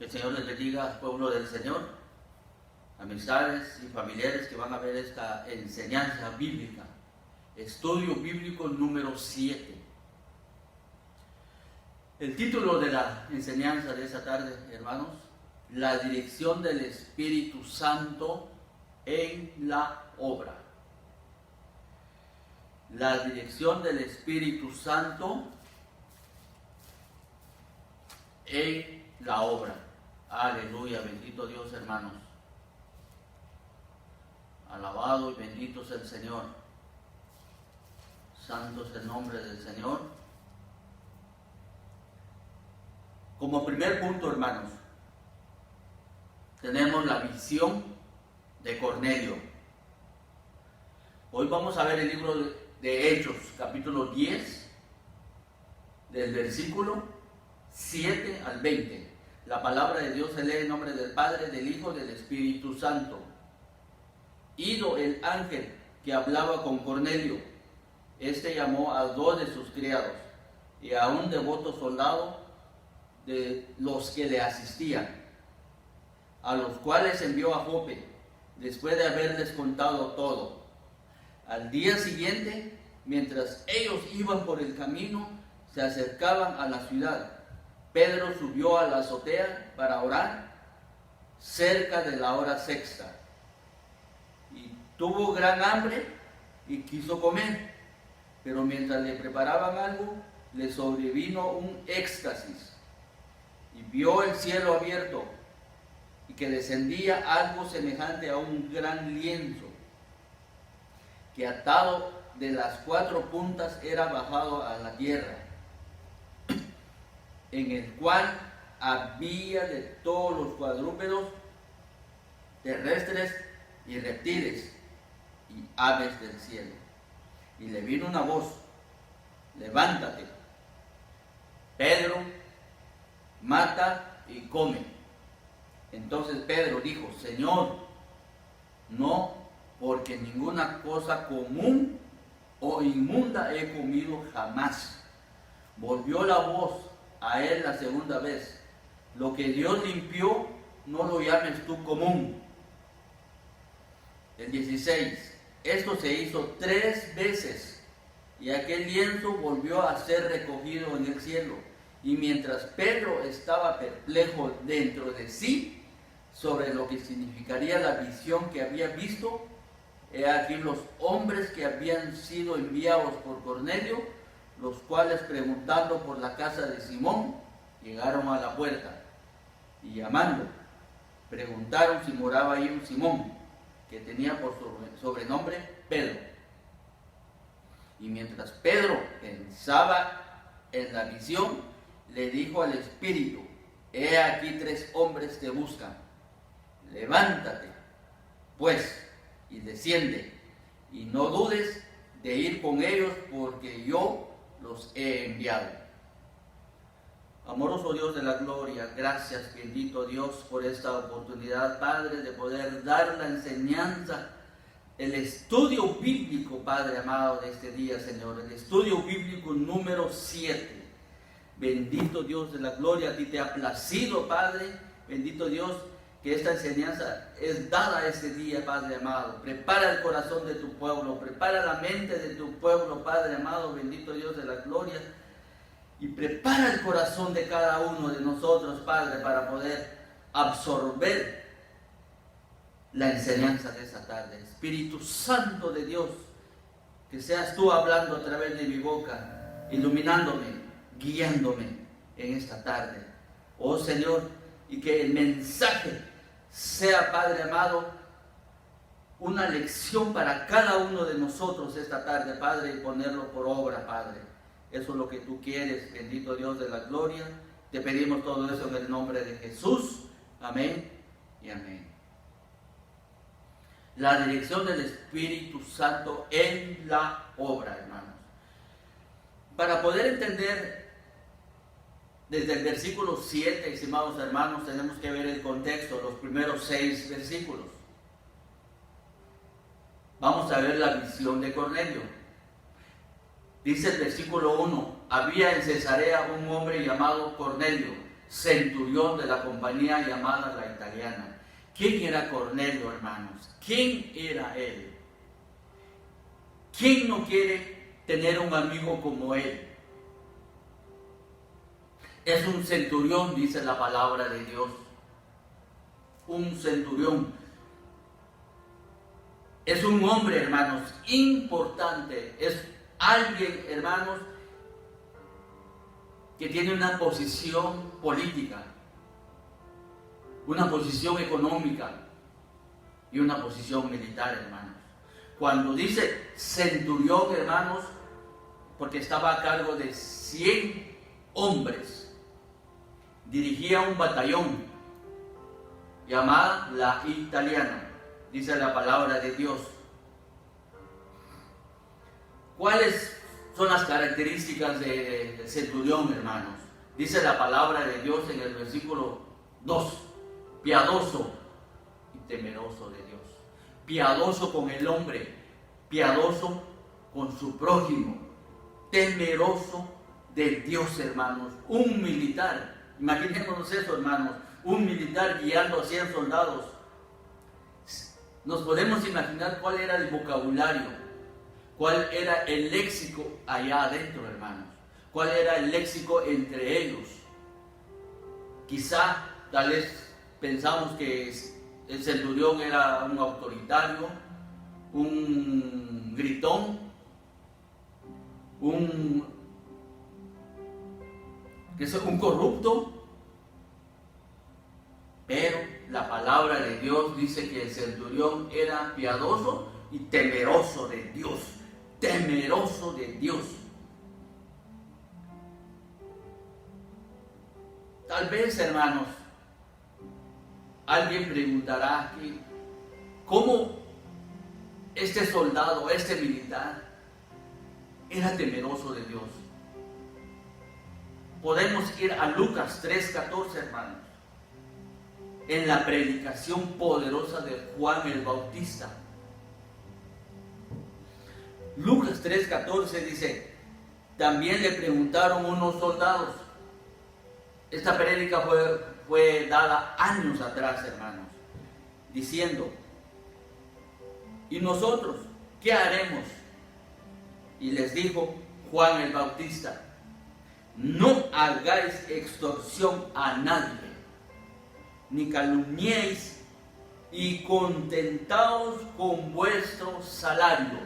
Que el Señor les bendiga, pueblo del Señor, amistades y familiares que van a ver esta enseñanza bíblica. Estudio bíblico número 7. El título de la enseñanza de esta tarde, hermanos, la dirección del Espíritu Santo en la obra. La dirección del Espíritu Santo en la obra. Aleluya, bendito Dios, hermanos. Alabado y bendito es el Señor. Santo es el nombre del Señor. Como primer punto, hermanos, tenemos la visión de Cornelio. Hoy vamos a ver el libro de Hechos, capítulo 10, del versículo 7 al 20. La palabra de Dios se lee en nombre del Padre, del Hijo y del Espíritu Santo. Ido el ángel que hablaba con Cornelio, este llamó a 2 de sus criados y a un devoto soldado de los que le asistían, a los cuales envió a Jope, después de haberles contado todo. Al día siguiente, mientras ellos iban por el camino, se acercaban a la ciudad. Pedro subió a la azotea para orar cerca de la hora sexta. Y tuvo gran hambre y quiso comer. Pero mientras le preparaban algo, le sobrevino un éxtasis. Y vio el cielo abierto y que descendía algo semejante a un gran lienzo, que atado de las 4 puntas era bajado a la tierra, en el cual había de todos los cuadrúpedos, terrestres y reptiles y aves del cielo. Y le vino una voz: levántate, Pedro, mata y come. Entonces Pedro dijo: Señor, no, porque ninguna cosa común o inmunda he comido jamás. Volvió la voz a él la segunda vez: lo que Dios limpió, no lo llames tú común. El 16. Esto se hizo 3 veces, y aquel lienzo volvió a ser recogido en el cielo. Y mientras Pedro estaba perplejo dentro de sí sobre lo que significaría la visión que había visto, he aquí los hombres que habían sido enviados por Cornelio, los cuales, preguntando por la casa de Simón, llegaron a la puerta y llamando, preguntaron si moraba ahí un Simón, que tenía por sobrenombre Pedro. Y mientras Pedro pensaba en la visión, le dijo al Espíritu: he aquí 3 hombres te buscan. Levántate, pues, y desciende, y no dudes de ir con ellos, porque yo los he enviado. Amoroso Dios de la gloria, gracias, bendito Dios, por esta oportunidad, Padre, de poder dar la enseñanza, el estudio bíblico, Padre amado, de este día, Señor, el estudio bíblico número 7. Bendito Dios de la gloria, a ti te ha placido, Padre, bendito Dios, que esta enseñanza es dada este día, Padre amado. Prepara el corazón de tu pueblo, prepara la mente de tu pueblo, Padre amado, bendito Dios de la gloria, y prepara el corazón de cada uno de nosotros, Padre, para poder absorber la enseñanza de esta tarde. Espíritu Santo de Dios, que seas tú hablando a través de mi boca, iluminándome, guiándome en esta tarde. Oh Señor, y que el mensaje sea, Padre amado, una lección para cada uno de nosotros esta tarde, Padre, y ponerlo por obra, Padre. Eso es lo que tú quieres, bendito Dios de la gloria. Te pedimos todo eso en el nombre de Jesús. Amén y amén. La dirección del Espíritu Santo en la obra, hermanos. Para poder entender desde el versículo 7, estimados hermanos, tenemos que ver el contexto, los primeros 6 versículos. Vamos a ver la visión de Cornelio. Dice el versículo 1: había en Cesarea un hombre llamado Cornelio, centurión de la compañía llamada la Italiana. ¿Quién era Cornelio, hermanos? ¿Quién era él? ¿Quién no quiere tener un amigo como él? Es un centurión, dice la palabra de Dios. Un centurión. Es un hombre, hermanos, importante. Es alguien, hermanos, que tiene una posición política, una posición económica y una posición militar, hermanos. Cuando dice centurión, hermanos, porque estaba a cargo de 100 hombres, dirigía un batallón llamada la Italiana, dice la palabra de Dios. ¿Cuáles son las características del centurión, hermanos? Dice la palabra de Dios en el versículo 2, piadoso y temeroso de Dios. Piadoso con el hombre, piadoso con su prójimo, temeroso de Dios, hermanos. Un militar, imaginémonos eso, hermanos, un militar guiando a 100 soldados. Nos podemos imaginar cuál era el vocabulario, cuál era el léxico allá adentro, hermanos, cuál era el léxico entre ellos. Quizá, tal vez pensamos que el centurión era un autoritario, un gritón, un corrupto, pero la palabra de Dios dice que el centurión era piadoso y temeroso de Dios, temeroso de Dios. Tal vez, hermanos, alguien preguntará aquí, ¿cómo este soldado, este militar, era temeroso de Dios? Podemos ir a Lucas 3:14, hermanos, en la predicación poderosa de Juan el Bautista. Lucas 3:14 dice, también le preguntaron unos soldados. Esta prédica fue dada años atrás, hermanos, diciendo, ¿y nosotros qué haremos? Y les dijo Juan el Bautista, no hagáis extorsión a nadie, ni calumniéis, y contentaos con vuestro salario.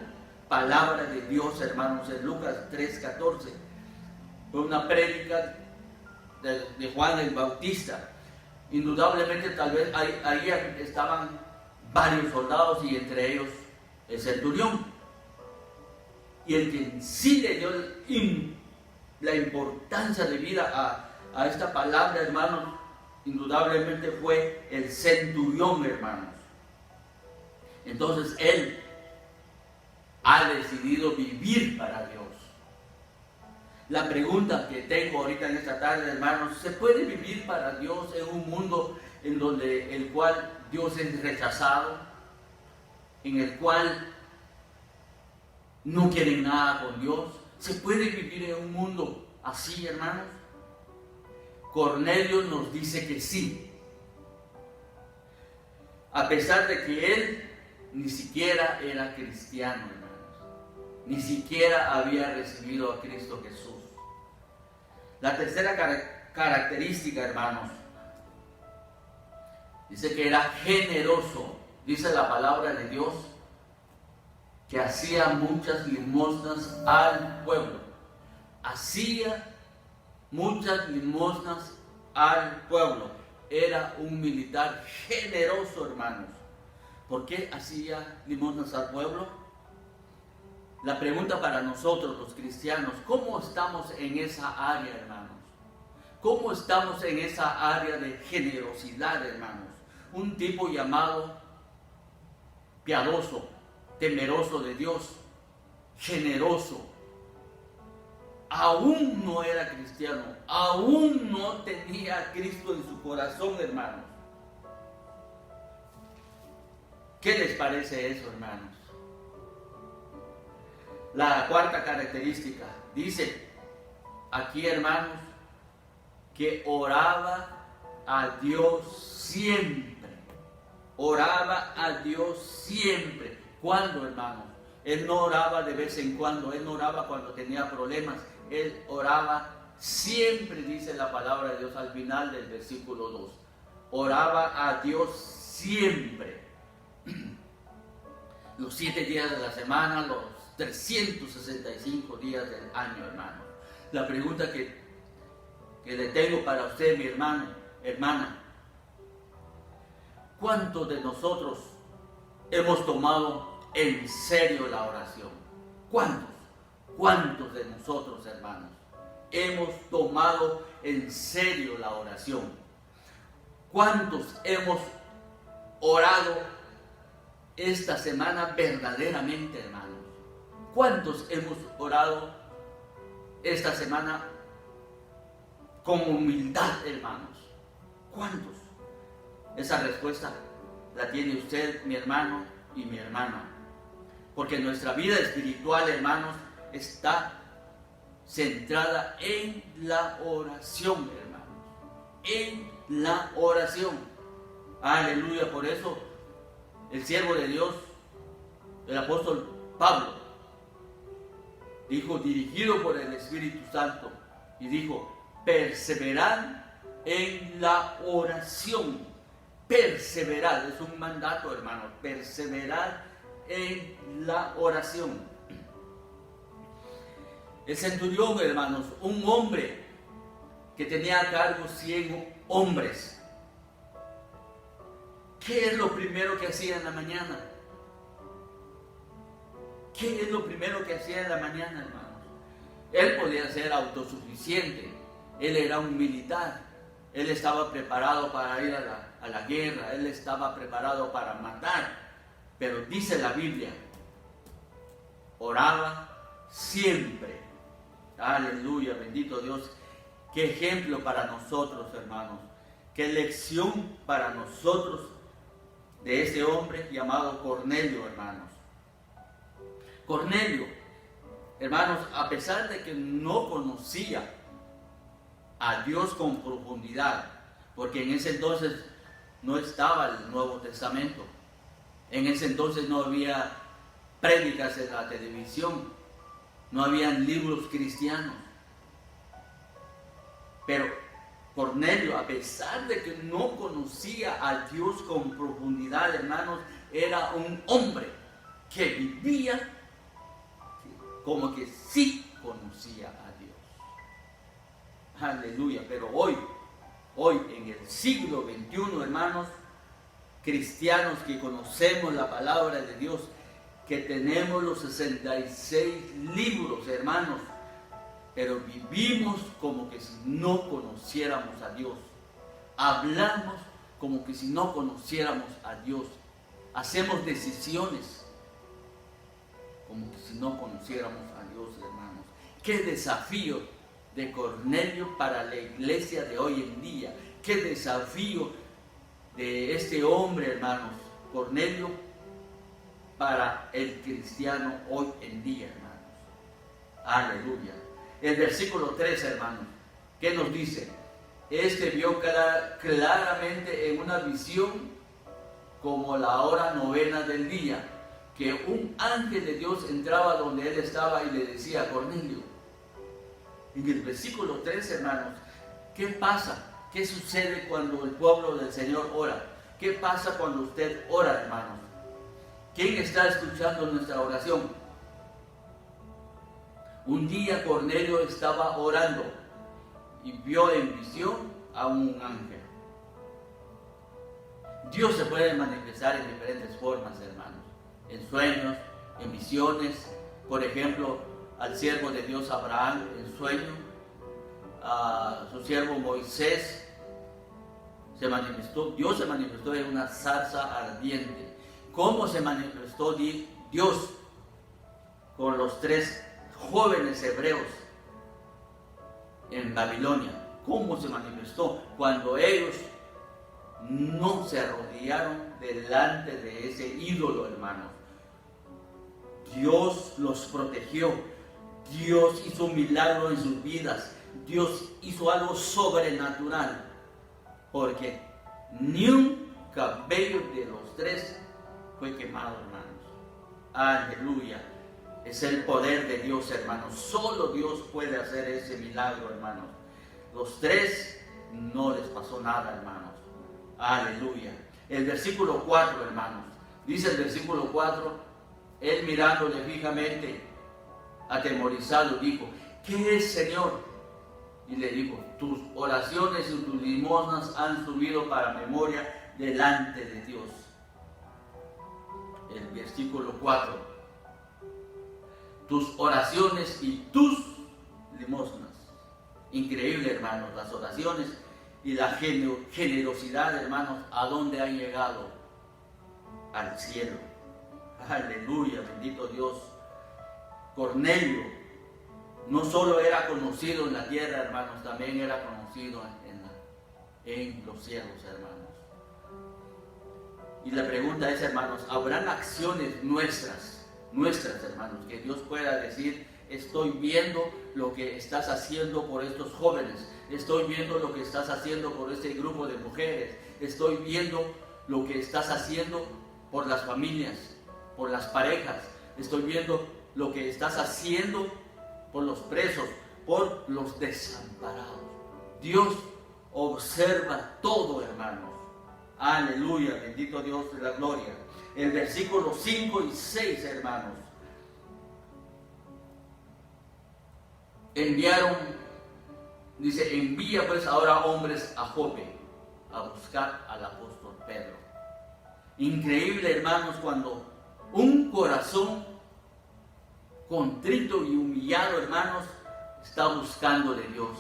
Palabra de Dios, hermanos, en Lucas 3:14. Fue una prédica de Juan el Bautista. Indudablemente, tal vez ahí estaban varios soldados y entre ellos el centurión. Y el que sí le dio la importancia de vida a esta palabra, hermanos, indudablemente fue el centurión, hermanos. Entonces él ha decidido vivir para Dios. La pregunta que tengo ahorita en esta tarde, hermanos, ¿se puede vivir para Dios en un mundo en donde el cual Dios es rechazado, en el cual no quieren nada con Dios? ¿Se puede vivir en un mundo así, hermanos? Cornelio nos dice que sí, a pesar de que él ni siquiera era cristiano, hermanos, ni siquiera había recibido a Cristo Jesús. La tercera característica, hermanos, dice que era generoso. Dice la palabra de Dios que hacía muchas limosnas al pueblo. Hacía muchas limosnas al pueblo. Era un militar generoso, hermanos. ¿Por qué hacía limosnas al pueblo? La pregunta para nosotros los cristianos, ¿cómo estamos en esa área, hermanos? ¿Cómo estamos en esa área de generosidad, hermanos? Un tipo llamado piadoso, temeroso de Dios, generoso. Aún no era cristiano, aún no tenía a Cristo en su corazón, hermanos. ¿Qué les parece eso, hermanos? La cuarta característica dice aquí, hermanos, que oraba a Dios siempre. Oraba a Dios siempre. ¿Cuándo, hermanos? Él no oraba de vez en cuando, él no oraba cuando tenía problemas, él oraba siempre, dice la palabra de Dios al final del versículo 2. Oraba a Dios siempre. Los 7 días de la semana, los 365 días del año, hermano. La pregunta que le tengo para usted, mi hermano, hermana, ¿cuántos de nosotros hemos tomado en serio la oración? ¿Cuántos? ¿Cuántos de nosotros, hermanos, hemos tomado en serio la oración? ¿Cuántos hemos orado esta semana verdaderamente, hermanos? ¿Cuántos hemos orado esta semana con humildad, hermanos? ¿Cuántos? Esa respuesta la tiene usted, mi hermano y mi hermana. Porque nuestra vida espiritual, hermanos, está centrada en la oración, hermanos. En la oración. Aleluya. Por eso el siervo de Dios, el apóstol Pablo, dijo, dirigido por el Espíritu Santo, y dijo, perseverad en la oración. Perseverad, es un mandato, hermanos, perseverad en la oración. El centurión, hermanos, un hombre que tenía a cargo 100 hombres. ¿Qué es lo primero que hacía en la mañana? ¿Qué es lo primero que hacía en la mañana, hermanos? Él podía ser autosuficiente. Él era un militar. Él estaba preparado para ir a la guerra. Él estaba preparado para matar. Pero dice la Biblia, oraba siempre. Aleluya, bendito Dios. Qué ejemplo para nosotros, hermanos. Qué lección para nosotros de ese hombre llamado Cornelio, hermanos. Cornelio, hermanos, a pesar de que no conocía a Dios con profundidad, porque en ese entonces no estaba el Nuevo Testamento, en ese entonces no había prédicas en la televisión, no habían libros cristianos, pero Cornelio, a pesar de que no conocía a Dios con profundidad, hermanos, era un hombre que vivía como que sí conocía a Dios. Aleluya. Pero hoy en el siglo XXI, hermanos, cristianos que conocemos la palabra de Dios, que tenemos los 66 libros, hermanos, pero vivimos como que si no conociéramos a Dios. Hablamos como que si no conociéramos a Dios. Hacemos decisiones como que si no conociéramos a Dios, hermanos. Qué desafío de Cornelio para la iglesia de hoy en día. Qué desafío de este hombre, hermanos, Cornelio, para el cristiano hoy en día, hermanos. Aleluya. El versículo 3, hermanos, ¿qué nos dice? Este vio claramente en una visión como la hora 9 del día, que un ángel de Dios entraba donde él estaba y le decía a Cornelio. En el versículo 3, hermanos, ¿qué pasa? ¿Qué sucede cuando el pueblo del Señor ora? ¿Qué pasa cuando usted ora, hermanos? ¿Quién está escuchando nuestra oración? Un día Cornelio estaba orando y vio en visión a un ángel. Dios se puede manifestar en diferentes formas, hermanos. En sueños, en visiones. Por ejemplo, al siervo de Dios Abraham en sueño, a su siervo Moisés se manifestó. Dios se manifestó en una zarza ardiente. ¿Cómo se manifestó Dios con los 3 jóvenes hebreos en Babilonia? ¿Cómo se manifestó? Cuando ellos no se arrodillaron delante de ese ídolo, hermanos. Dios los protegió. Dios hizo un milagro en sus vidas. Dios hizo algo sobrenatural, porque ni un cabello de los tres fue quemado, hermanos. Aleluya. Es el poder de Dios, hermanos. Solo Dios puede hacer ese milagro, hermanos. Los tres no les pasó nada, hermanos. Aleluya. El versículo 4, hermanos. Dice el versículo 4, él mirándole fijamente, atemorizado, dijo: ¿qué es, Señor? Y le dijo: tus oraciones y tus limosnas han subido para memoria delante de Dios. El versículo 4: tus oraciones y tus limosnas. Increíble, hermanos, las oraciones y la generosidad, hermanos, ¿a dónde han llegado? Al cielo. Aleluya, bendito Dios. Cornelio no solo era conocido en la tierra, hermanos, también era conocido en los cielos, hermanos. Y la pregunta es, hermanos, ¿habrán acciones nuestras, hermanos, que Dios pueda decir: estoy viendo lo que estás haciendo por estos jóvenes, estoy viendo lo que estás haciendo por este grupo de mujeres, estoy viendo lo que estás haciendo por las familias, por las parejas, estoy viendo lo que estás haciendo por los presos, por los desamparados? Dios observa todo, hermanos. Aleluya, bendito Dios de la gloria. El versículo 5 y 6, hermanos. Dice: envía pues ahora hombres a Jope a buscar al apóstol Pedro. Increíble, hermanos, cuando un corazón contrito y humillado, hermanos, está buscando de Dios.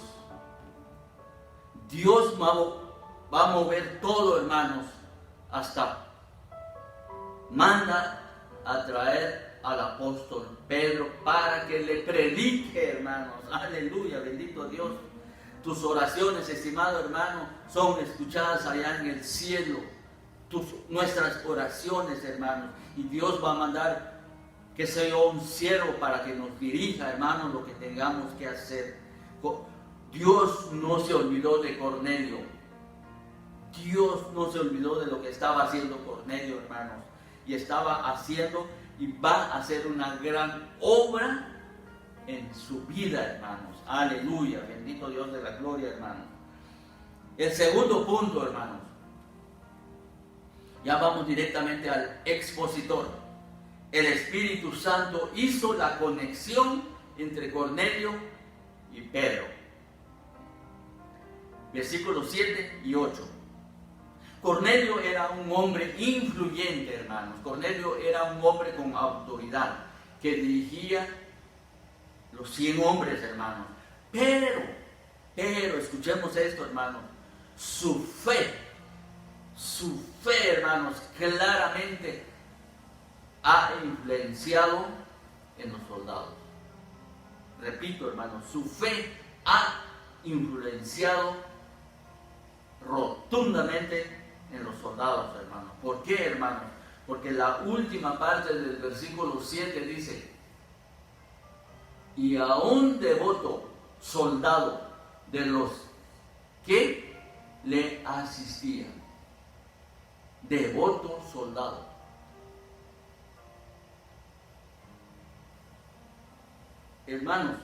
Dios va a mover todo, hermanos, hasta manda a traer al apóstol Pedro para que le predique, hermanos. Aleluya, bendito Dios. Tus oraciones, estimado hermano, son escuchadas allá en el cielo. Nuestras oraciones, hermanos. Y Dios va a mandar que sea un siervo para que nos dirija, hermanos, lo que tengamos que hacer. Dios no se olvidó de Cornelio. Dios no se olvidó de lo que estaba haciendo Cornelio, hermanos. Y estaba haciendo y va a hacer una gran obra en su vida, hermanos. Aleluya, bendito Dios de la gloria, hermanos. El segundo punto, hermanos. Ya vamos directamente al expositor. El Espíritu Santo hizo la conexión entre Cornelio y Pedro. Versículos 7 y 8. Cornelio era un hombre influyente, hermanos. Cornelio era un hombre con autoridad que dirigía los 100 hombres, hermanos. Pero, escuchemos esto, hermanos. Su fe, hermanos, claramente ha influenciado en los soldados. Repito, hermanos, su fe ha influenciado rotundamente en los soldados, hermanos. ¿Por qué, hermanos? Porque la última parte del versículo 7 dice: y a un devoto soldado de los que le asistían. Devoto soldado. Hermanos,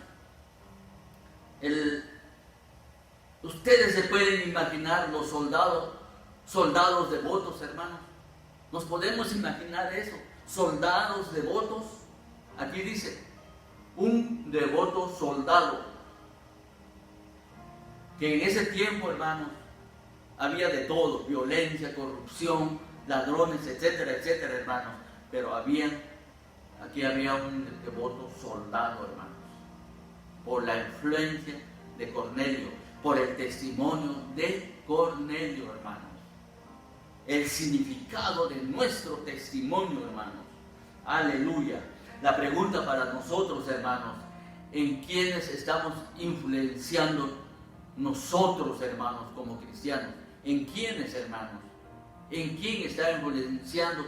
ustedes se pueden imaginar los soldados devotos, hermanos. Nos podemos imaginar eso, soldados devotos. Aquí dice: un devoto soldado. Que en ese tiempo, hermanos, había de todo: violencia, corrupción, ladrones, etcétera, etcétera, hermanos. Pero aquí había un devoto soldado, hermanos, por la influencia de Cornelio, por el testimonio de Cornelio, hermanos. El significado de nuestro testimonio, hermanos. Aleluya. La pregunta para nosotros, hermanos: ¿en quiénes estamos influenciando nosotros, hermanos, como cristianos? ¿En quiénes, hermanos? ¿En quién está influenciando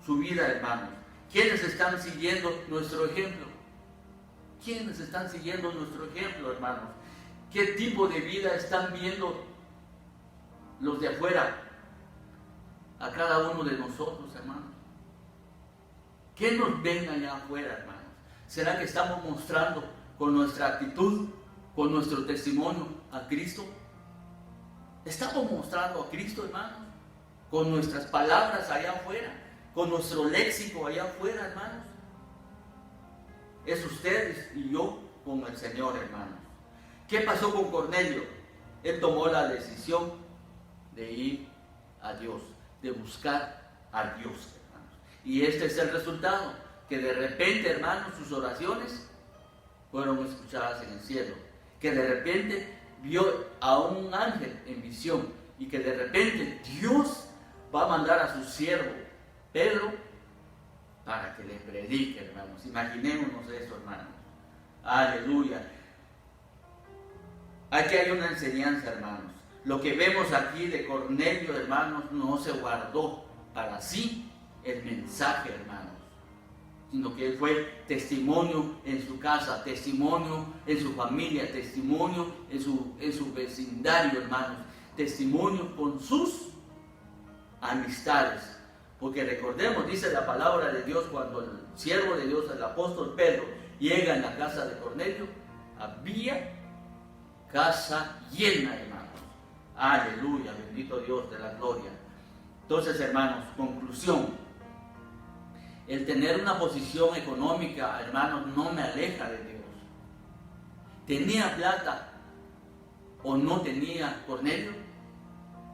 su vida, hermanos? ¿Quiénes están siguiendo nuestro ejemplo? ¿Quiénes están siguiendo nuestro ejemplo, hermanos? ¿Qué tipo de vida están viendo los de afuera a cada uno de nosotros, hermanos? ¿Qué nos ven allá afuera, hermanos? ¿Será que estamos mostrando con nuestra actitud, con nuestro testimonio a Cristo? ¿Estamos mostrando a Cristo, hermanos? Con nuestras palabras allá afuera, con nuestro léxico allá afuera, hermanos. Es ustedes y yo con el Señor, hermanos. ¿Qué pasó con Cornelio? Él tomó la decisión de ir a Dios, de buscar a Dios, hermanos. Y este es el resultado, que de repente, hermanos, sus oraciones fueron escuchadas en el cielo. Que de repente vio a un ángel en visión y que de repente Dios va a mandar a su siervo Pedro para que le predique, hermanos. Imaginémonos eso, hermanos. Aleluya. Aquí hay una enseñanza, hermanos. Lo que vemos aquí de Cornelio, hermanos, no se guardó para sí el mensaje, hermanos, sino que fue testimonio en su casa, testimonio en su familia, testimonio en su vecindario, hermanos, testimonio con sus amistades. Porque recordemos, dice la palabra de Dios, cuando el siervo de Dios, el apóstol Pedro, llega en la casa de Cornelio, había casa llena, hermanos. Aleluya, bendito Dios de la gloria. Entonces, hermanos, conclusión. El tener una posición económica, hermanos, no me aleja de Dios. ¿Tenía plata o no tenía Cornelio?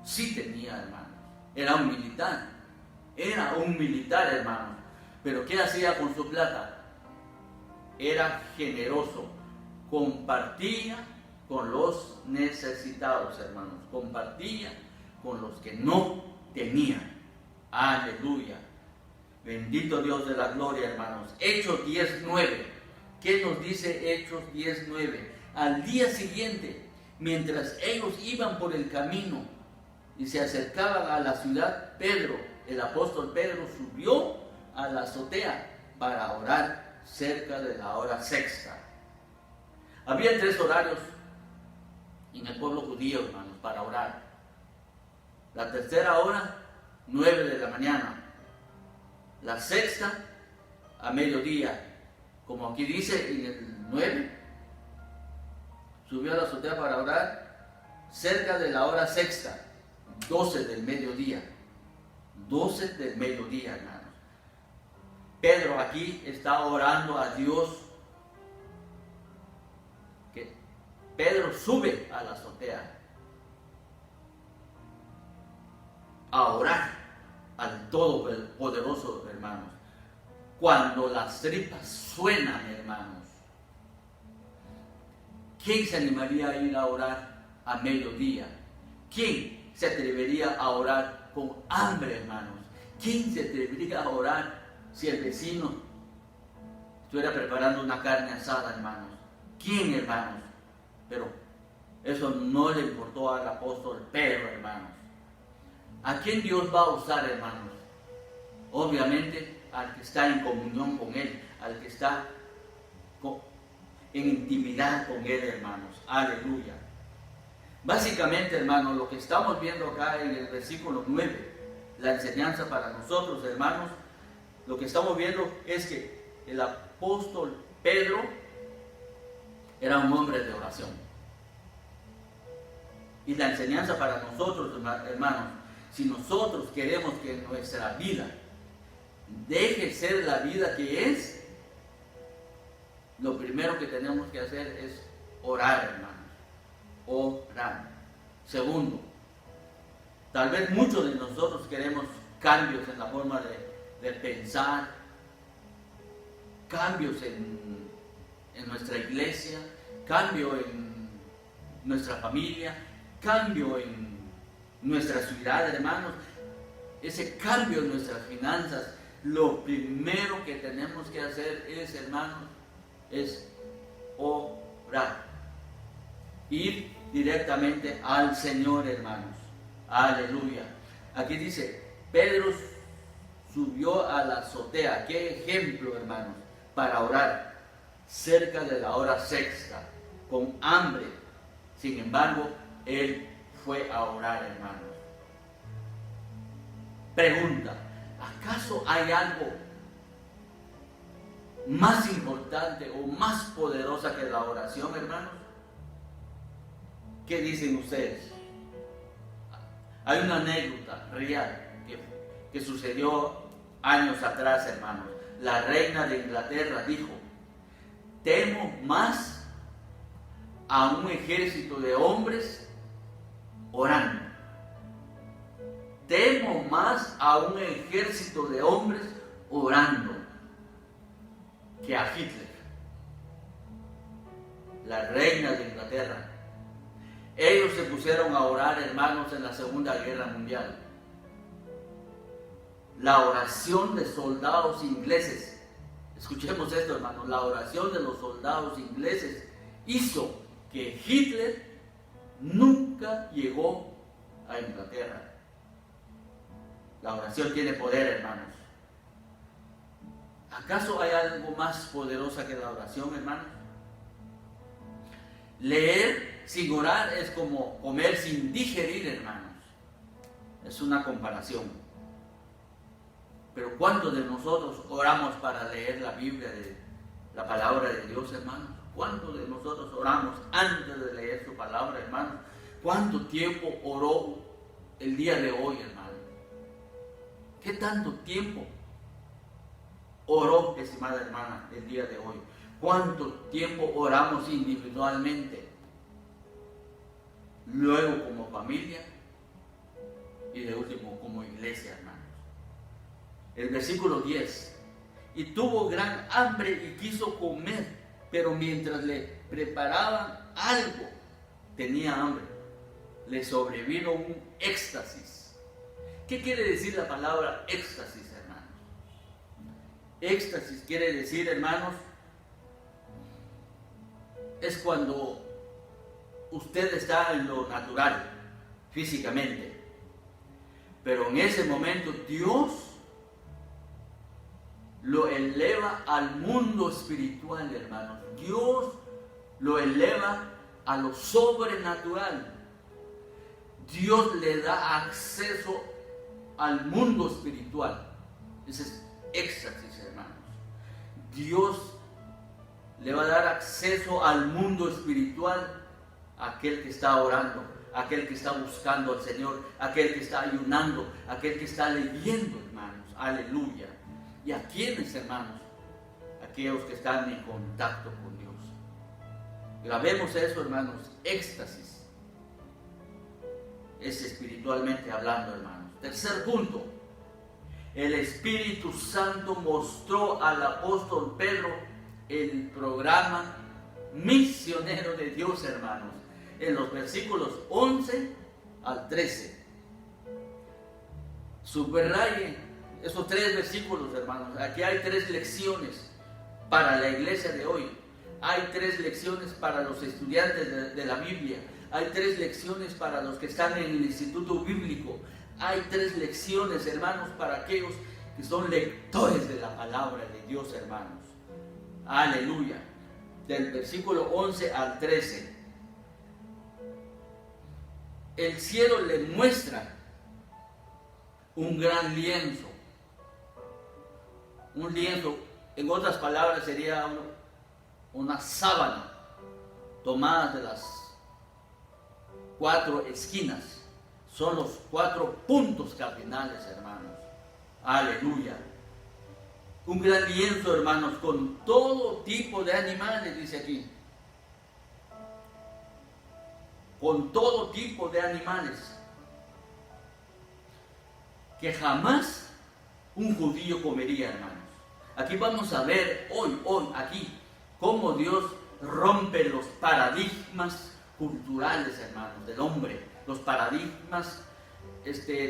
Sí tenía, hermanos. Era un militar. Era un militar, hermanos. Pero ¿qué hacía con su plata? Era generoso. Compartía con los necesitados, hermanos. Compartía con los que no tenían. Aleluya. Bendito Dios de la gloria, hermanos. Hechos 10:9. ¿Qué nos dice Hechos 10:9? Al día siguiente, mientras ellos iban por el camino y se acercaban a la ciudad, Pedro, el apóstol Pedro, subió a la azotea para orar cerca de la hora sexta. Había 3 horarios en el pueblo judío, hermanos, para orar. La tercera hora, 9 de la mañana. La sexta, a mediodía. Como aquí dice en el 9, subió a la azotea para orar cerca de la hora sexta, 12 del mediodía. 12 del mediodía, hermanos. Pedro aquí está orando a Dios. Pedro sube a la azotea a orar al Todopoderoso, hermanos. Cuando las tripas suenan, hermanos, ¿quién se animaría a ir a orar a mediodía? ¿Quién se atrevería a orar con hambre, hermanos? ¿Quién se atrevería a orar si el vecino estuviera preparando una carne asada, hermanos? ¿Quién, hermanos? Pero eso no le importó al apóstol Pedro, hermanos. ¿A quién Dios va a usar, hermanos? Obviamente al que está en comunión con Él, al que está en intimidad con Él, hermanos. Aleluya. Básicamente, hermanos, lo que estamos viendo acá en el versículo 9, la enseñanza para nosotros, hermanos, lo que estamos viendo es que el apóstol Pedro era un hombre de oración. Y la enseñanza para nosotros, hermanos, si nosotros queremos que nuestra vida deje ser la vida que es, lo primero que tenemos que hacer es orar, hermanos. Orar. Segundo, tal vez muchos de nosotros queremos cambios en la forma de pensar, cambios en nuestra iglesia, cambio en nuestra familia, cambio en nuestra ciudad, hermanos. Ese cambio en nuestras finanzas, lo primero que tenemos que hacer es, hermanos, es orar. Ir directamente al Señor, hermanos. Aleluya. Aquí dice, Pedro subió a la azotea. Qué ejemplo, hermanos, para orar cerca de la hora sexta, con hambre, Sin embargo, él fue a orar, hermanos. Pregunta, ¿acaso hay algo más importante o más poderosa que la oración, hermanos? ¿Qué dicen ustedes? Hay una anécdota real que sucedió años atrás, hermanos. La reina de Inglaterra dijo: temo más a un ejército de hombres orando. Temo más a un ejército de hombres orando que a Hitler, la reina de Inglaterra. Ellos se pusieron a orar, hermanos, en la Segunda Guerra Mundial. La oración de soldados ingleses, escuchemos esto, hermanos, la oración de los soldados ingleses hizo que Hitler nunca llegó a Inglaterra. La oración tiene poder, hermanos. ¿Acaso hay algo más poderosa que la oración, hermanos? Leer sin orar es como comer sin digerir, hermanos. Es una comparación. Pero ¿cuántos de nosotros oramos para leer la Biblia, la palabra de Dios, hermanos? ¿Cuántos de nosotros oramos antes de leer su palabra, hermanos? ¿Cuánto tiempo oró el día de hoy, hermano? ¿Qué tanto tiempo oró, estimada hermana, el día de hoy? ¿Cuánto tiempo oramos individualmente? Luego como familia y de último como iglesia, hermanos. El versículo 10. Y tuvo gran hambre y quiso comer, pero mientras le preparaban algo, tenía hambre. Le sobrevino un éxtasis. ¿Qué quiere decir la palabra éxtasis, hermanos? Éxtasis quiere decir, hermanos, es cuando usted está en lo natural, físicamente, pero en ese momento Dios lo eleva al mundo espiritual, hermanos. Dios lo eleva a lo sobrenatural. Dios le da acceso al mundo espiritual. Ese es éxtasis, hermanos. Dios le va a dar acceso al mundo espiritual a aquel que está orando, a aquel que está buscando al Señor, a aquel que está ayunando, a aquel que está leyendo, hermanos. Aleluya. ¿Y a quiénes, hermanos? Aquellos que están en contacto con Dios. Grabemos eso, hermanos. Éxtasis es espiritualmente hablando, hermanos. Tercer punto. El Espíritu Santo mostró al apóstol Pedro el programa misionero de Dios, hermanos, en los versículos 11 al 13. Subraye esos 3 versículos, hermanos. Aquí hay 3 lecciones para la iglesia de hoy. Hay 3 lecciones para los estudiantes de la Biblia. Hay 3 lecciones para los que están en el instituto bíblico. Hay 3 lecciones, hermanos, para aquellos que son lectores de la palabra de Dios, hermanos. Aleluya. Del versículo 11 al 13. El cielo le muestra un gran lienzo. Un lienzo, en otras palabras, sería una sábana tomada de las 4 esquinas. Son los 4 puntos cardinales, hermanos. Aleluya. Un gran lienzo, hermanos, con todo tipo de animales, dice aquí. Con todo tipo de animales. Que jamás un judío comería, hermanos. Aquí vamos a ver hoy, aquí, cómo Dios rompe los paradigmas culturales, hermanos, del hombre. Los paradigmas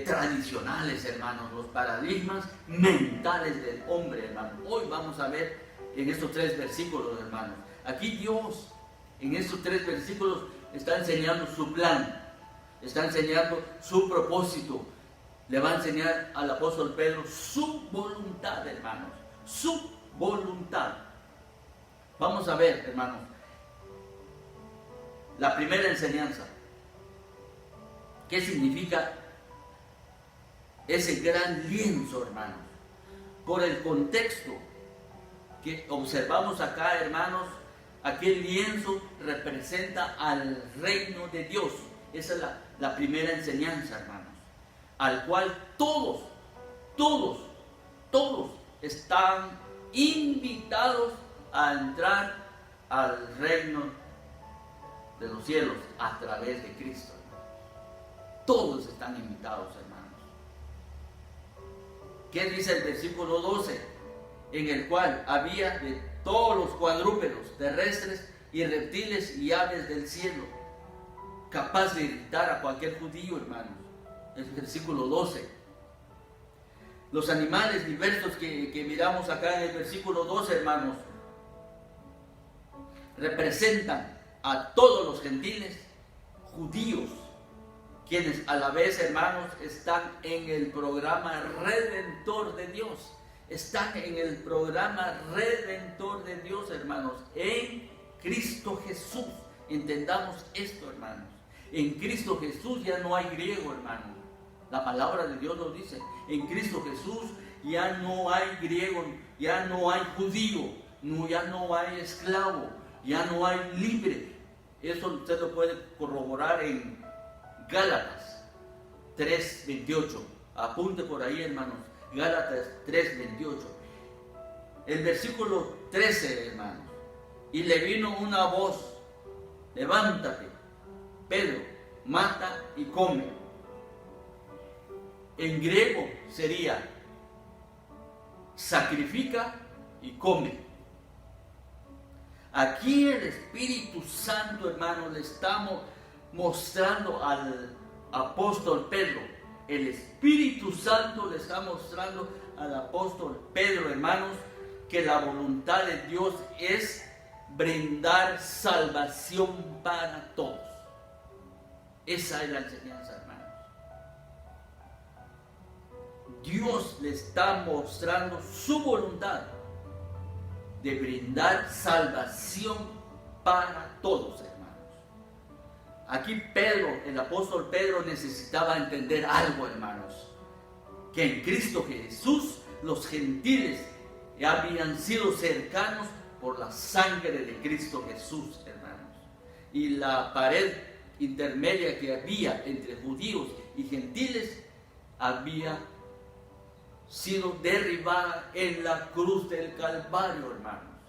tradicionales, hermanos, los paradigmas mentales del hombre, hermanos. Hoy vamos a ver en estos 3 versículos, hermanos. Aquí Dios, en estos 3 versículos, está enseñando su plan, está enseñando su propósito. Le va a enseñar al apóstol Pedro su voluntad, hermanos, su voluntad. Vamos a ver, hermanos. la primera enseñanza. ¿Qué significa ese gran lienzo, hermanos? Por el contexto que observamos acá, hermanos, aquel lienzo representa al reino de Dios. Esa es la primera enseñanza, hermanos, al cual todos están invitados a entrar al reino de los cielos a través de Cristo. Todos están invitados, hermanos. ¿Qué dice el versículo 12? En el cual había de todos los cuadrúpedos terrestres y reptiles y aves del cielo, capaz de irritar a cualquier judío, hermanos. El versículo 12. Los animales diversos que miramos acá en el versículo 12, hermanos, representan a todos los gentiles judíos, quienes a la vez, hermanos, están en el programa redentor de Dios. Están en el programa redentor de Dios, hermanos, en Cristo Jesús. Entendamos esto, hermanos. En Cristo Jesús ya no hay griego, hermano. La palabra de Dios lo dice. En Cristo Jesús ya no hay griego, ya no hay judío, ya no hay esclavo, ya no hay libre. Eso usted lo puede corroborar en Gálatas 3:28. Apunte por ahí, hermanos. Gálatas 3:28. El versículo 13, hermanos. Y le vino una voz: levántate, Pedro, mata y come. En griego sería sacrifica y come. Aquí el Espíritu Santo, hermanos, le estamos mostrando al apóstol Pedro. El Espíritu Santo le está mostrando al apóstol Pedro, hermanos, que la voluntad de Dios es brindar salvación para todos. Esa es la enseñanza, hermanos. Dios le está mostrando su voluntad de brindar salvación para todos, hermanos. Aquí Pedro, el apóstol Pedro, necesitaba entender algo, hermanos, que en Cristo Jesús los gentiles habían sido cercanos por la sangre de Cristo Jesús, hermanos. Y la pared intermedia que había entre judíos y gentiles había sido derribada en la cruz del Calvario, hermanos.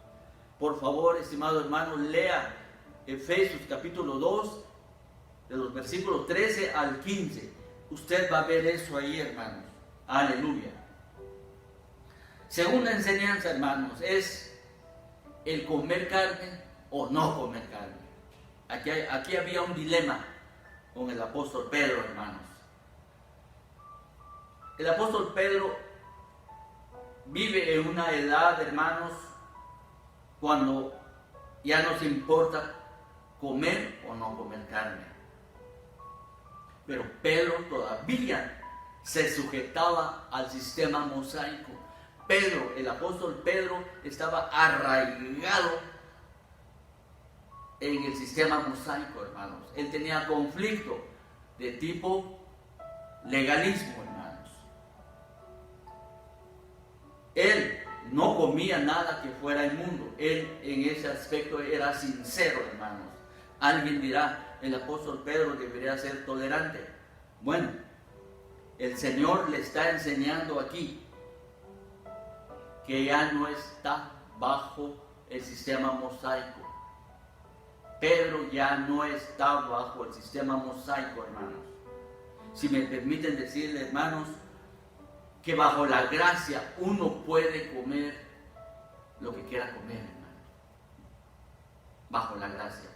Por favor, estimado hermano, lea Efesios capítulo 2, de los versículos 13 al 15. Usted va a ver eso ahí, hermanos. Aleluya. Segunda enseñanza, hermanos, es el comer carne o no comer carne. Aquí había un dilema con el apóstol Pedro, hermanos. El apóstol Pedro vive en una edad, hermanos, cuando ya no se importa comer o no comer carne. Pero Pedro todavía se sujetaba al sistema mosaico. Pedro, el apóstol Pedro, estaba arraigado en el sistema mosaico, hermanos. Él tenía conflicto de tipo legalismo, hermanos. Él no comía nada que fuera inmundo. Él en ese aspecto era sincero, hermanos. Alguien dirá, el apóstol Pedro debería ser tolerante. Bueno, el Señor le está enseñando aquí que ya no está bajo el sistema mosaico. Pedro ya no está bajo el sistema mosaico, hermanos. Si me permiten decirle, hermanos, que bajo la gracia uno puede comer lo que quiera comer, hermanos. Bajo la gracia.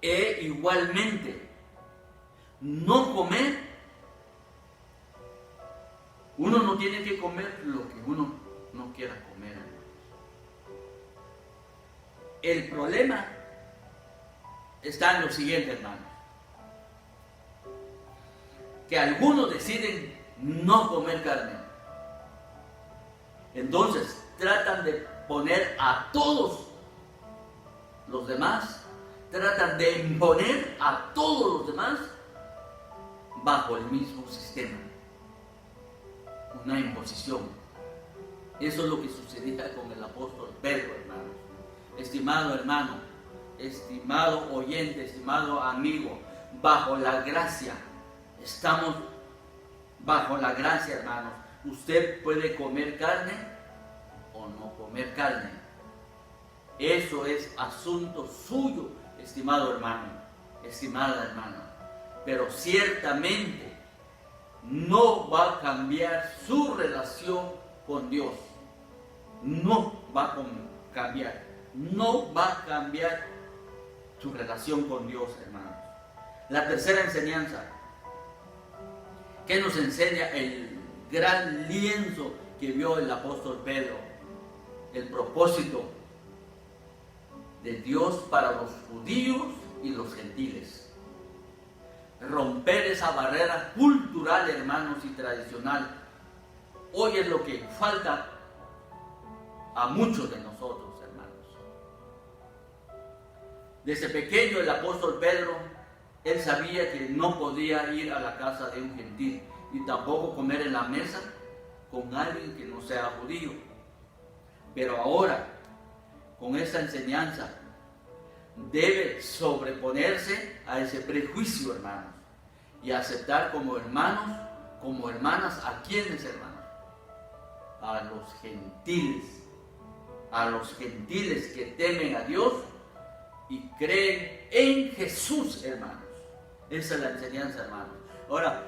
E igualmente, no comer, uno no tiene que comer lo que uno no quiera comer, hermanos. El problema está en lo siguiente, hermanos, que algunos deciden no comer carne. Entonces tratan de poner a todos los demás tratan de imponer a todos los demás bajo el mismo sistema. Una imposición. Eso es lo que sucedía con el apóstol Pedro, hermanos. Estimado hermano, estimado oyente, estimado amigo, bajo la gracia, estamos bajo la gracia, hermanos. Usted puede comer carne o no comer carne. Eso es asunto suyo, estimado hermano, estimada hermana. Pero ciertamente no va a cambiar su relación con Dios. No va a cambiar. No va a cambiar su relación con Dios, hermanos. La tercera enseñanza que nos enseña el gran lienzo que vio el apóstol Pedro, el propósito de Dios para los judíos y los gentiles. Romper esa barrera cultural, hermanos, y tradicional. Hoy es lo que falta a muchos de nosotros, hermanos. Desde pequeño el apóstol Pedro, él sabía que no podía ir a la casa de un gentil y tampoco comer en la mesa con alguien que no sea judío. Pero ahora, con esta enseñanza, debe sobreponerse a ese prejuicio, hermanos, y aceptar como hermanos, como hermanas, ¿a quiénes, hermanos? A los gentiles que temen a Dios y creen en Jesús, hermanos. Esa es la enseñanza, hermanos. Ahora,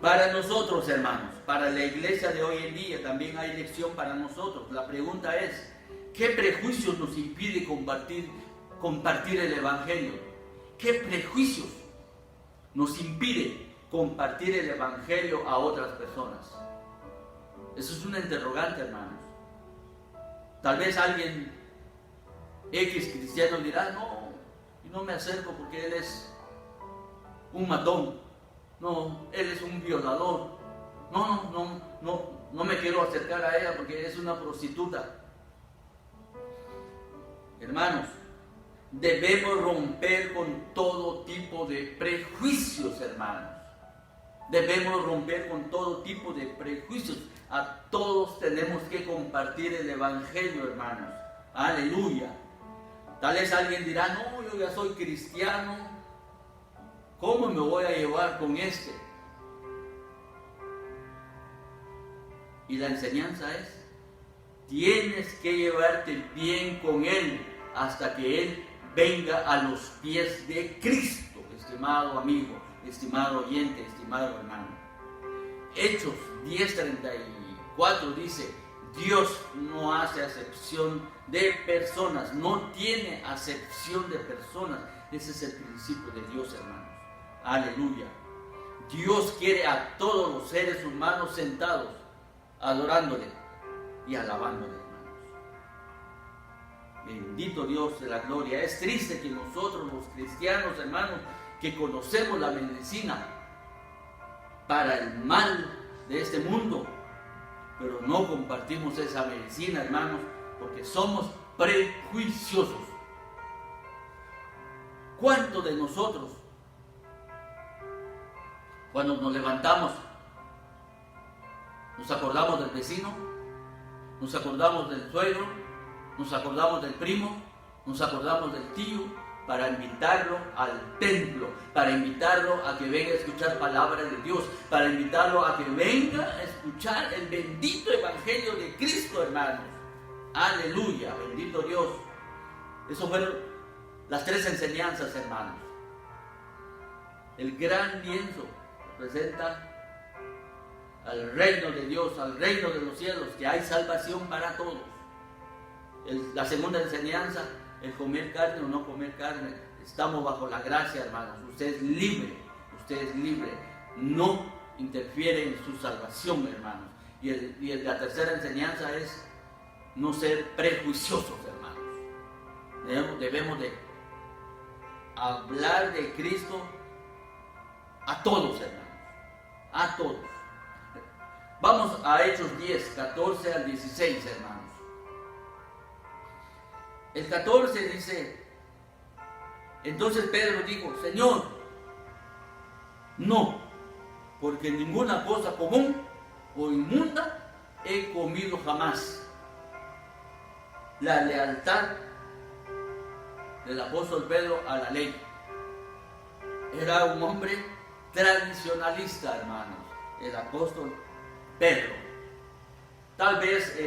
para nosotros, hermanos, para la iglesia de hoy en día, también hay lección para nosotros. La pregunta es, ¿qué prejuicios nos impide compartir el Evangelio? ¿Qué prejuicios nos impide compartir el Evangelio a otras personas? Eso es una interrogante, hermanos. Tal vez alguien X cristiano dirá, no, no me acerco porque él es un matón, no, él es un violador, no me quiero acercar a ella porque es una prostituta. Hermanos, debemos romper con todo tipo de prejuicios, hermanos. Debemos romper con todo tipo de prejuicios. A todos tenemos que compartir el Evangelio, hermanos. Aleluya. Tal vez alguien dirá, no, yo ya soy cristiano, ¿cómo me voy a llevar con este? Y la enseñanza es, tienes que llevarte bien con él hasta que él venga a los pies de Cristo, estimado amigo, estimado oyente, estimado hermano. Hechos 10:34 dice, Dios no hace acepción de personas, no tiene acepción de personas. Ese es el principio de Dios, hermanos. Aleluya. Dios quiere a todos los seres humanos sentados, adorándole y alabándole, hermanos. Bendito Dios de la gloria. Es triste que nosotros los cristianos, hermanos, que conocemos la medicina para el mal de este mundo, pero no compartimos esa medicina, hermanos, porque somos prejuiciosos. ¿Cuántos de nosotros, cuando nos levantamos, nos acordamos del vecino, nos acordamos del suegro, nos acordamos del primo, nos acordamos del tío, para invitarlo al templo, para invitarlo a que venga a escuchar palabra de Dios, para invitarlo a que venga a escuchar el bendito evangelio de Cristo, hermanos? Aleluya, bendito Dios. Esas fueron las tres enseñanzas, hermanos. El gran lienzo representa al reino de Dios, al reino de los cielos, que hay salvación para todos. La segunda enseñanza, el comer carne o no comer carne, estamos bajo la gracia, hermanos. Usted es libre, no interfiere en su salvación, hermanos. Y la tercera enseñanza es no ser prejuiciosos, hermanos. Debemos de hablar de Cristo a todos, hermanos, a todos. Vamos a Hechos 10:14 al 16, hermanos. El 14 dice, Entonces Pedro dijo, Señor, no, porque ninguna cosa común o inmunda he comido jamás. La lealtad del apóstol Pedro a la ley. Era un hombre tradicionalista, hermanos, el apóstol Pedro. Tal vez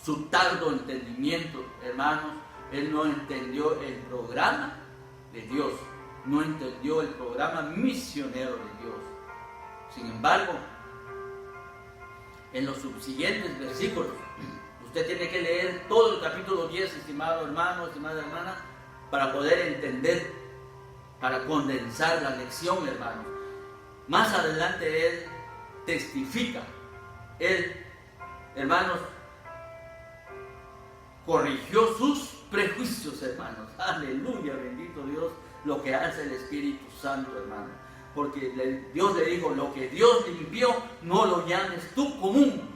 su tardo entendimiento, hermanos, él no entendió el programa de Dios, no entendió el programa misionero de Dios. Sin embargo, en los subsiguientes versículos, usted tiene que leer todo el capítulo 10, estimado hermano, estimada hermana, para poder entender, para condensar la lección, hermanos. Más adelante él testifica, él, hermanos, corrigió sus prejuicios, hermanos. Aleluya, bendito Dios, lo que hace el Espíritu Santo, hermano. Porque Dios le dijo, lo que Dios limpió, no lo llames tú común.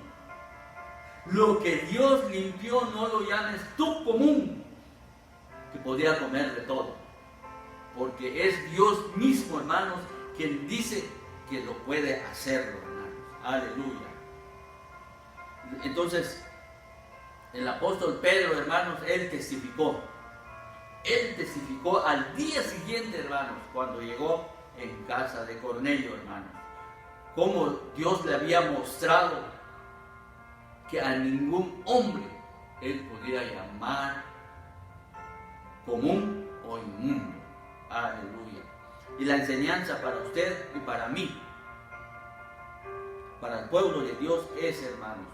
Lo que Dios limpió, no lo llames tú común. Que podía comer de todo. Porque es Dios mismo, hermanos, quien dice que lo puede hacerlo, hermanos. Aleluya. Entonces, el apóstol Pedro, hermanos, él testificó. Él testificó al día siguiente, hermanos, cuando llegó en casa de Cornelio, hermanos, cómo Dios le había mostrado que a ningún hombre él podía llamar común o inmundo. Aleluya. Y la enseñanza para usted y para mí, para el pueblo de Dios es, hermanos,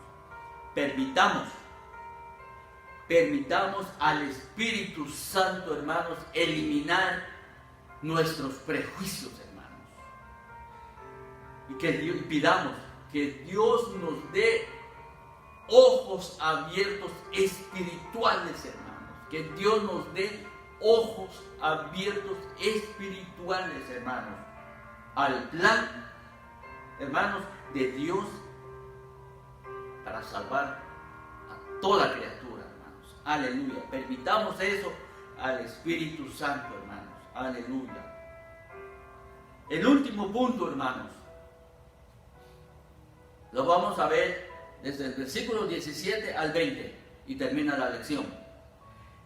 permitamos al Espíritu Santo, hermanos, eliminar nuestros prejuicios, hermanos. Y que pidamos que Dios nos dé ojos abiertos espirituales, hermanos. Que Dios nos dé ojos abiertos espirituales, hermanos, al plan, hermanos, de Dios para salvar a toda criatura, hermanos. Aleluya. Permitamos eso al Espíritu Santo, hermanos. Aleluya. El último punto, hermanos, lo vamos a ver desde el versículo 17 al 20 y termina la lección.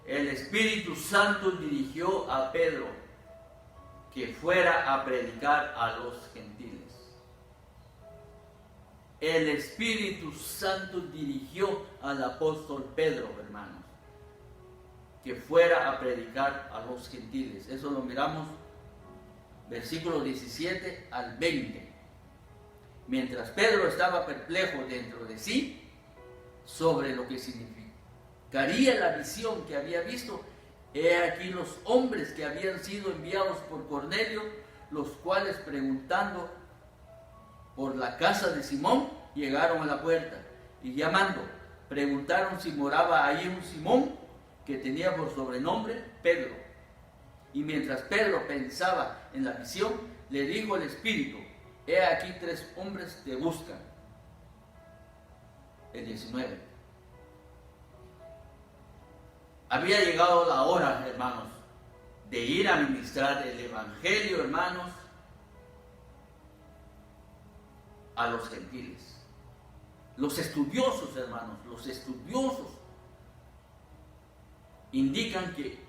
El Espíritu Santo dirigió a Pedro que fuera a predicar a los gentiles. El Espíritu Santo dirigió al apóstol Pedro, hermanos, que fuera a predicar a los gentiles. Eso lo miramos versículo 17 al 20. Mientras Pedro estaba perplejo dentro de sí sobre lo que significaría la visión que había visto, he aquí los hombres que habían sido enviados por Cornelio, los cuales preguntando por la casa de Simón, llegaron a la puerta y llamando, preguntaron si moraba ahí un Simón que tenía por sobrenombre Pedro. Y mientras Pedro pensaba en la visión, le dijo el Espíritu, he aquí 3 hombres te buscan. El 19. Había llegado la hora, hermanos, de ir a ministrar el Evangelio, hermanos, a los gentiles. Los estudiosos, hermanos, los estudiosos indican que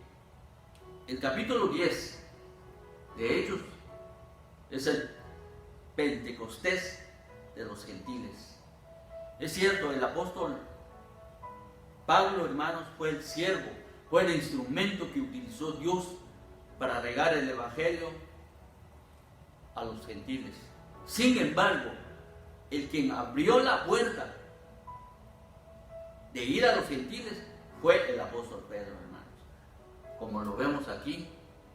el capítulo 10 de Hechos es el Pentecostés de los gentiles. Es cierto, el apóstol Pablo, hermanos, fue el siervo, fue el instrumento que utilizó Dios para regar el Evangelio a los gentiles. Sin embargo, el quien abrió la puerta de ir a los gentiles fue el apóstol Pedro, hermanos. Como lo vemos aquí,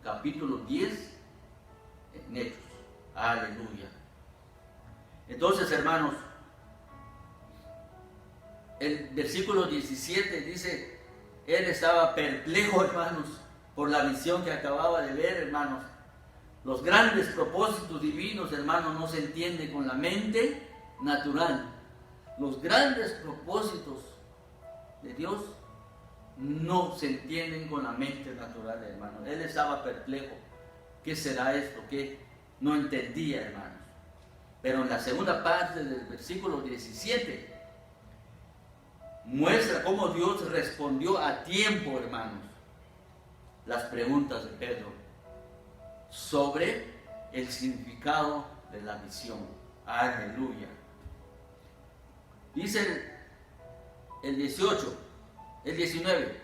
capítulo 10 en Hechos. Aleluya. Entonces, hermanos, el versículo 17 dice, él estaba perplejo, hermanos, por la visión que acababa de ver, hermanos. Los grandes propósitos divinos, hermanos, no se entienden con la mente natural. Los grandes propósitos de Dios no se entienden con la mente natural, hermanos. Él estaba perplejo. ¿Qué será esto? ¿Qué? No entendía, hermanos. Pero en la segunda parte del versículo 17 muestra cómo Dios respondió a tiempo, hermanos, las preguntas de Pedro sobre el significado de la visión. Aleluya. Dice el 18, el 19,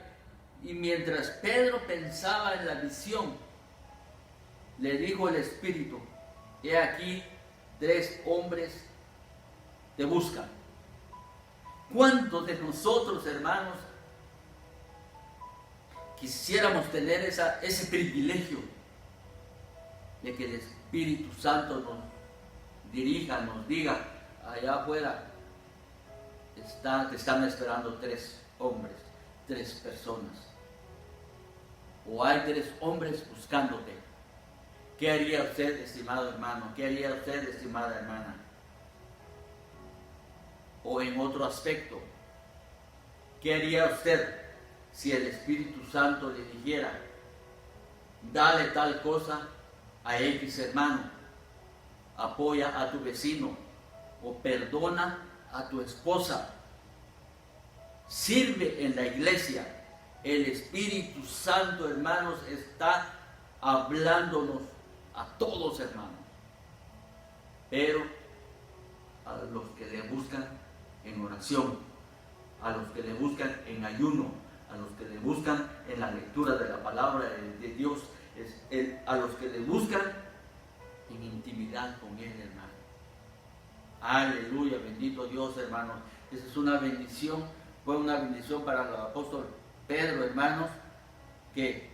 y mientras Pedro pensaba en la visión, le dijo el Espíritu: he aquí, 3 hombres te buscan. ¿Cuántos de nosotros, hermanos, quisiéramos tener ese privilegio de que el Espíritu Santo nos dirija, nos diga: allá afuera te están esperando 3 hombres, 3 personas, o hay 3 hombres buscándote? ¿Qué haría usted, estimado hermano? ¿Qué haría usted, estimada hermana? O en otro aspecto, ¿qué haría usted si el Espíritu Santo le dijera: dale tal cosa a X hermano, apoya a tu vecino, o perdona a tu esposa, sirve en la iglesia? El Espíritu Santo, hermanos, está hablándonos a todos, hermanos, pero a los que le buscan en oración, a los que le buscan en ayuno, a los que le buscan en la lectura de la palabra de Dios, a los que le buscan en intimidad con Él, hermano. Aleluya, bendito Dios, hermanos. Esa es una bendición, fue una bendición para el apóstol Pedro, hermanos, que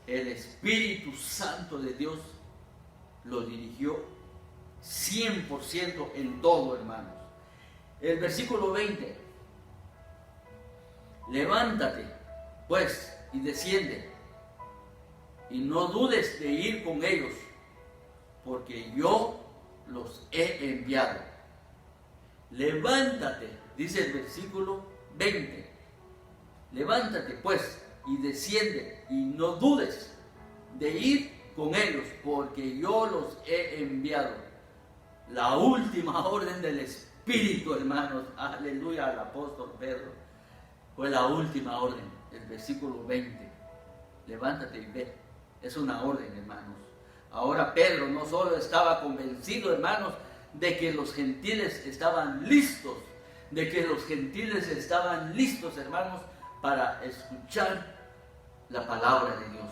el Espíritu Santo de Dios lo dirigió 100% en todo, hermanos. El versículo 20: levántate pues y desciende, y no dudes de ir con ellos, porque yo los he enviado. Levántate, dice el versículo 20, levántate pues y desciende, y no dudes de ir con ellos, porque yo los he enviado. La última orden del Espíritu, hermanos, aleluya, al apóstol Pedro, fue la última orden, el versículo 20. Levántate y ve. Es una orden, hermanos. Ahora Pedro no solo estaba convencido, hermanos, de que los gentiles estaban listos, hermanos, para escuchar la palabra de Dios,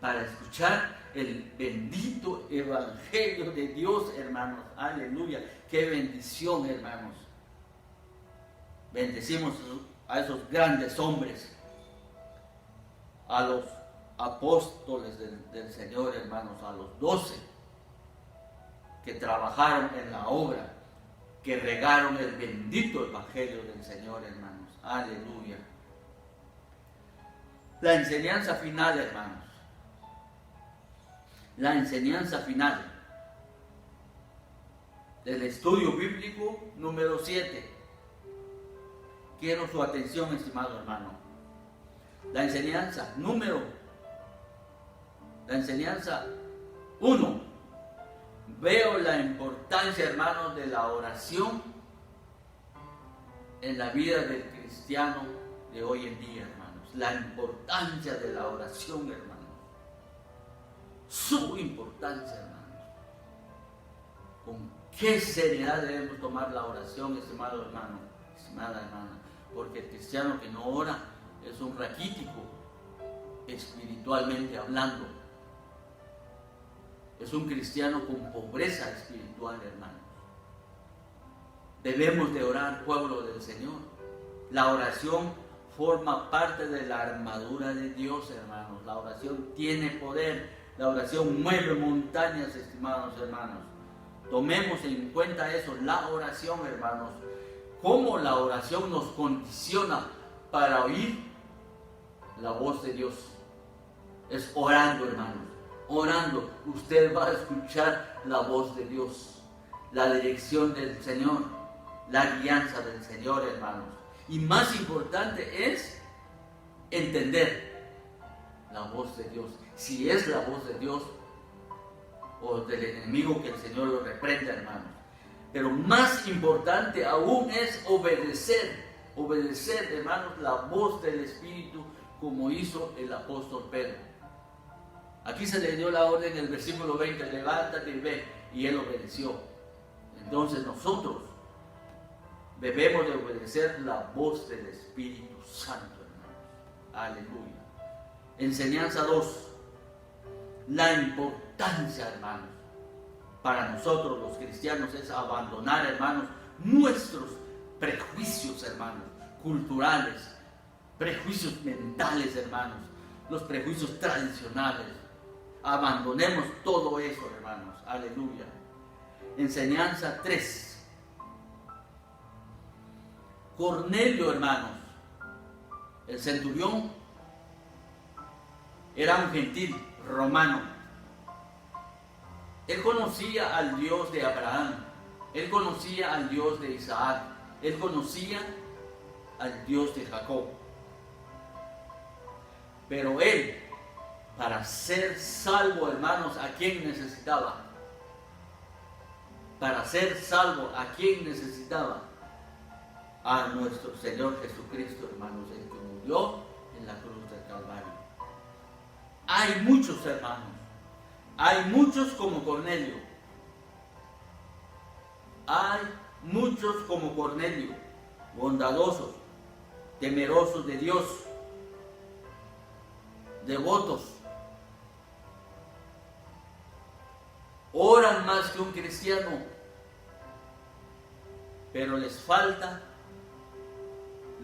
para escuchar el bendito evangelio de Dios, hermanos. Aleluya, qué bendición, hermanos. Bendecimos a esos grandes hombres, a los apóstoles del Señor, hermanos, a los 12 que trabajaron en la obra, que regaron el bendito evangelio del Señor, hermanos. Aleluya. La enseñanza final, hermanos. La enseñanza final del estudio bíblico número 7. Quiero su atención, estimado hermano. La enseñanza 1. Veo la importancia, hermanos, de la oración en la vida del cristiano de hoy en día, hermanos. La importancia de la oración, hermanos. Su importancia, hermanos. Con qué seriedad debemos tomar la oración, estimado hermano, estimada hermana. Porque el cristiano que no ora es un raquítico, espiritualmente hablando. Es un cristiano con pobreza espiritual, hermanos. Debemos de orar, pueblo del Señor. La oración forma parte de la armadura de Dios, hermanos. La oración tiene poder. La oración mueve montañas, estimados hermanos. Tomemos en cuenta eso, la oración, hermanos. Cómo la oración nos condiciona para oír la voz de Dios. Es orando, hermanos. Orando, usted va a escuchar la voz de Dios, la dirección del Señor, la guianza del Señor, hermanos. Y más importante es entender la voz de Dios. Si es la voz de Dios o del enemigo, que el Señor lo reprenda, hermanos. Pero más importante aún es obedecer, hermanos, la voz del Espíritu, como hizo el apóstol Pedro. Aquí se le dio la orden en el versículo 20, levántate y ve, y él obedeció. Entonces nosotros debemos de obedecer la voz del Espíritu Santo, hermanos. Aleluya. Enseñanza 2. La importancia, hermanos, para nosotros los cristianos es abandonar, hermanos, nuestros prejuicios, hermanos, culturales, prejuicios mentales, hermanos, los prejuicios tradicionales. Abandonemos todo eso, hermanos. Aleluya. Enseñanza 3. Cornelio, hermanos, el centurión, era un gentil romano. Él conocía al Dios de Abraham, él conocía al Dios de Isaac, él conocía al Dios de Jacob. Pero él, para ser salvo, hermanos, ¿a quién necesitaba? Para ser salvo, ¿a quién necesitaba? A nuestro Señor Jesucristo, hermanos, el que murió en la cruz del Calvario. Hay muchos, hermanos, hay muchos como Cornelio. Hay muchos como Cornelio, bondadosos, temerosos de Dios, devotos, oran más que un cristiano, pero les falta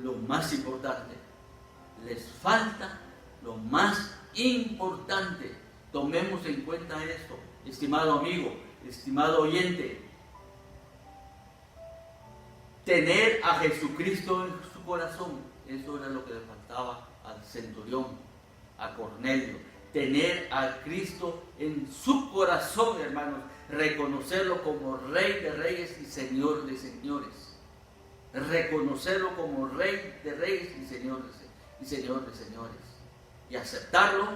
lo más importante. Les falta lo más importante. Tomemos en cuenta esto, estimado amigo, estimado oyente. Tener a Jesucristo en su corazón, eso era lo que le faltaba al centurión, a Cornelio. Tener a Cristo en su corazón, hermanos, reconocerlo como Rey de Reyes y Señor de Señores. Reconocerlo como Rey de Reyes y Señor de Señores. Y aceptarlo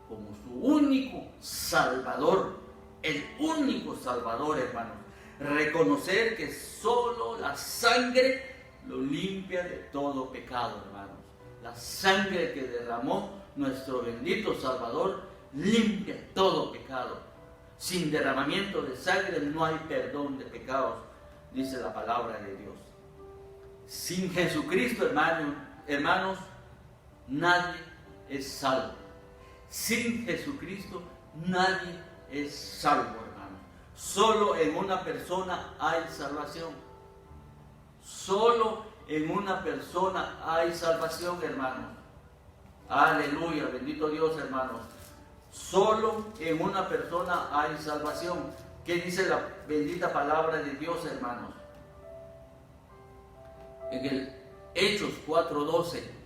como su único Salvador, el único Salvador, hermanos. Reconocer que solo la sangre lo limpia de todo pecado, hermanos. La sangre que derramó nuestro bendito Salvador limpia todo pecado. Sin derramamiento de sangre no hay perdón de pecados, dice la palabra de Dios. Sin Jesucristo, hermanos, nadie es salvo. Sin Jesucristo nadie es salvo, hermanos. Solo en una persona hay salvación. Solo en una persona hay salvación, hermanos. Aleluya, bendito Dios, hermanos. Solo en una persona hay salvación. ¿Qué dice la bendita palabra de Dios, hermanos? En el Hechos 4:12.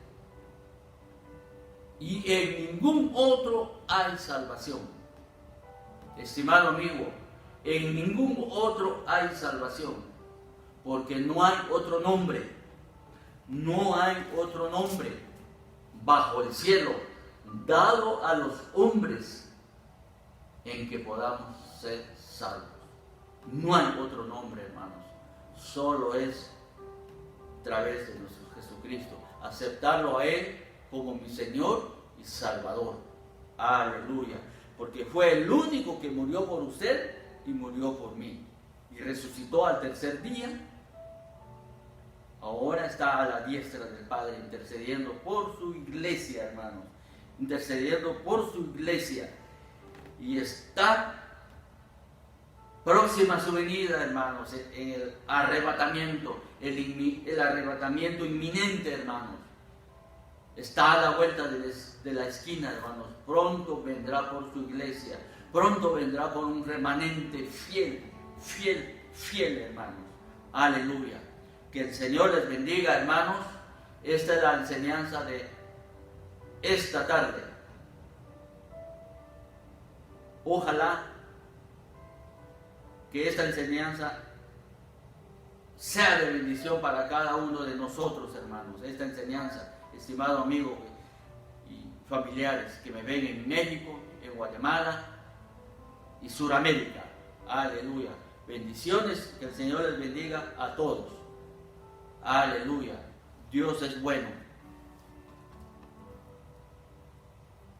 Y en ningún otro hay salvación. Estimado amigo, en ningún otro hay salvación, porque no hay otro nombre, no hay otro nombre bajo el cielo dado a los hombres en que podamos ser salvos. No hay otro nombre, hermanos, solo es a través de nuestro Jesucristo. Aceptarlo a Él como mi Señor y Salvador. Aleluya. Porque fue el único que murió por usted y murió por mí. Y resucitó al tercer día. Ahora está a la diestra del Padre intercediendo por su iglesia, hermanos. Intercediendo por su iglesia. Y está próxima a su venida, hermanos, en el arrebatamiento. El arrebatamiento inminente, hermanos. Está a la vuelta de la esquina, hermanos. Pronto vendrá por su iglesia. Pronto vendrá por un remanente fiel, hermanos. Aleluya. Que el Señor les bendiga, hermanos. Esta es la enseñanza de esta tarde. Ojalá que esta enseñanza sea de bendición para cada uno de nosotros, hermanos. Esta enseñanza estimado amigo y familiares que me ven en México, en Guatemala y Suramérica. Aleluya. Bendiciones, que el Señor les bendiga a todos. Aleluya. Dios es bueno.